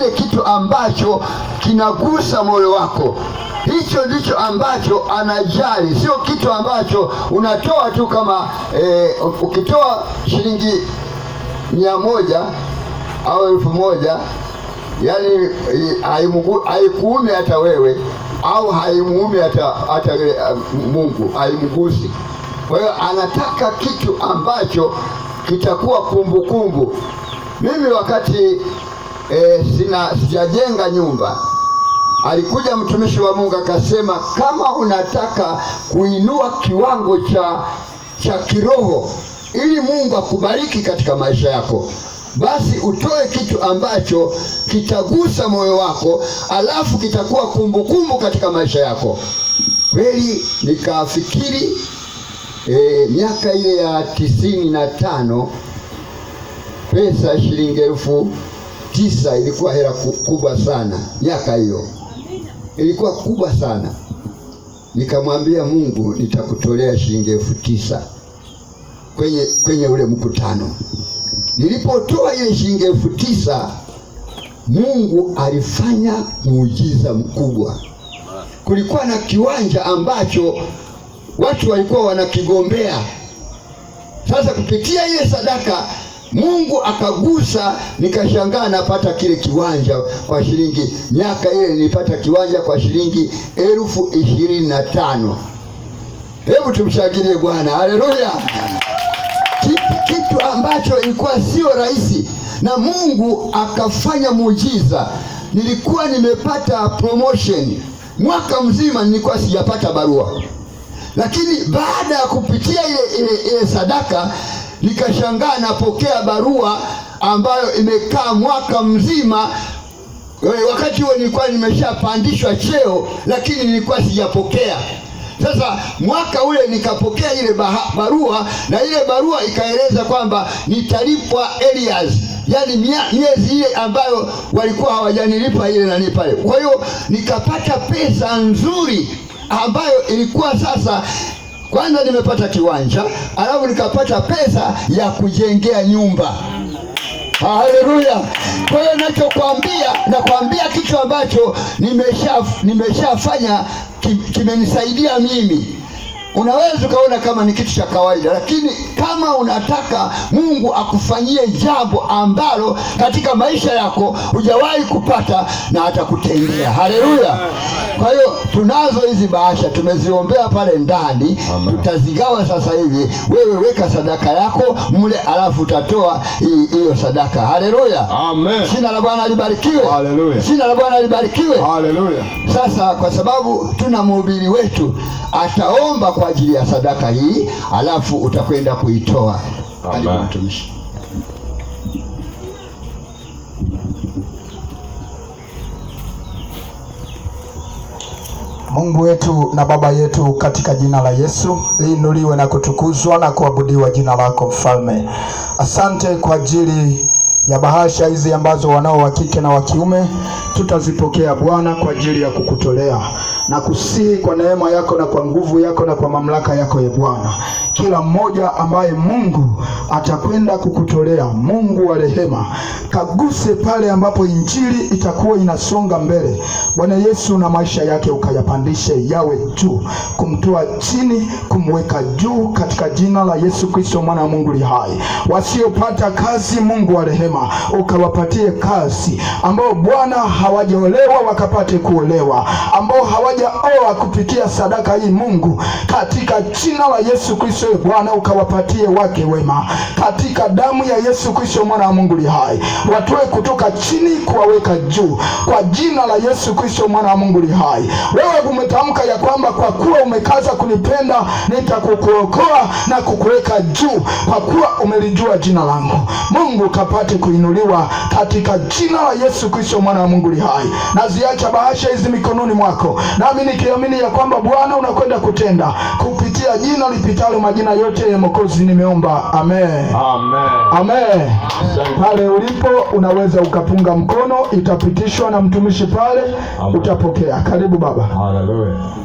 kile kitu ambacho kinagusa moyo wako. Hicho ndicho ambacho anajali, sio kitu ambacho unatoa tu kama ukitoa shilingi 100 au 1000, yani haikuumi hata wewe au haimuumi hata Mungu, haimgusi. Kwa hiyo anataka kitu ambacho kitakuwa kumbukumbu. Mimi wakati sijajenga nyumba, alikuja mtumishi wa Mungu akasema, kama unataka kuinua kiwango cha kiroho ili Mungu akubariki katika maisha yako, basi utoe kitu ambacho kitagusa moyo wako, alafu kitakuwa kumbukumbu katika maisha yako. Kweli nikafikiri miaka ile ya 95 pesa shilingi 9,000 ilikuwa hela kubwa sana. Miaka hiyo ilikuwa kubwa sana. Nikamwambia Mungu, nitakutolea shilingi 9,000 kwenye ule mkutano. Nilipotoa ile shilingi 9,000, Mungu alifanya muujiza mkubwa. Kulikuwa na kiwanja ambacho watu walikuwa wanakigombea. Sasa kupitia ile sadaka Mungu akagusa, nikashangaa napata kile kiwanja kwa shilingi, miaka ile nilipata kiwanja kwa shilingi 25,000. Hebu tumshangilie Bwana, haleluya! Kitu ambacho ilikuwa sio rahisi, na Mungu akafanya muujiza. Nilikuwa nimepata promotion mwaka mzima, nilikuwa sijapata barua, lakini baada ya kupitia ile sadaka nikashangaa napokea barua ambayo imekaa mwaka mzima. Wakati huo nilikuwa nimeshapandishwa cheo, lakini nilikuwa sijapokea. Sasa mwaka ule nikapokea ile barua, na ile barua ikaeleza kwamba nitalipwa arrears, yani miezi ile ambayo walikuwa hawajanilipa ile na nipa. Kwa hiyo nikapata pesa nzuri ambayo ilikuwa sasa, kwanza nimepata kiwanja, alafu nikapata pesa ya kujengea nyumba. Haleluya! Kwa hiyo nakwambia kitu ambacho nimeshafanya kimenisaidia mimi. Unaweza ukaona kama ni kitu cha kawaida, lakini kama unataka Mungu akufanyie jambo ambalo katika maisha yako hujawahi kupata, na atakutendea. Haleluya! Kwa hiyo tunazo hizi bahasha, tumeziombea pale ndani. Tutazigawa sasa hivi. Wewe weka sadaka yako mle, alafu utatoa hiyo sadaka. Haleluya! Amen. Jina la Bwana libarikiwe. Haleluya. Jina la Bwana libarikiwe. Haleluya. Sasa kwa sababu tuna mhubiri wetu, ataomba kwa ajili ya sadaka hii, alafu utakwenda kuitoa. Karibu mtumishi. Mungu wetu na Baba yetu, katika jina la Yesu liinuliwe na kutukuzwa na kuabudiwa jina lako Mfalme. Asante kwa ajili ya bahasha hizi ambazo wanao wa kike na wa kiume tutazipokea Bwana kwa ajili ya kukutolea na kusihi kwa neema yako na kwa nguvu yako na kwa mamlaka yako, ye Bwana, kila mmoja ambaye Mungu atakwenda kukutolea, Mungu wa rehema, kaguse pale ambapo injili itakuwa inasonga mbele Bwana Yesu, na maisha yake ukayapandishe yawe juu, kumtoa chini kumweka juu, katika jina la Yesu Kristo mwana wa Mungu li hai. Wasiopata kazi, Mungu wa rehema, ukawapatie kazi, ambao Bwana hawajaolewa wakapate kuolewa, ambao hawajaoa kupitia sadaka hii, Mungu, katika jina la Yesu Kristo Bwana, ukawapatie wake wema, katika damu ya Yesu Kristo mwana wa Mungu li hai. Watoe kutoka chini kuwaweka juu, kwa jina la Yesu Kristo mwana wa Mungu li hai. Wewe umetamka ya kwamba kwa kuwa umekaza kunipenda, nitakukuokoa na kukuweka juu, kwa kuwa umelijua jina langu. Mungu kapate kuinuliwa katika jina la Yesu Kristo mwana wa Mungu li hai. Naziacha bahasha hizi mikononi mwako, nami nikiamini ya kwamba Bwana unakwenda kutenda kupitia jina lipitalo majina yote ya Mwokozi nimeomba. Amen. Amen. Amen. Pale ulipo unaweza ukapunga mkono, itapitishwa na mtumishi pale. Amen. Utapokea. Karibu baba. Haleluya.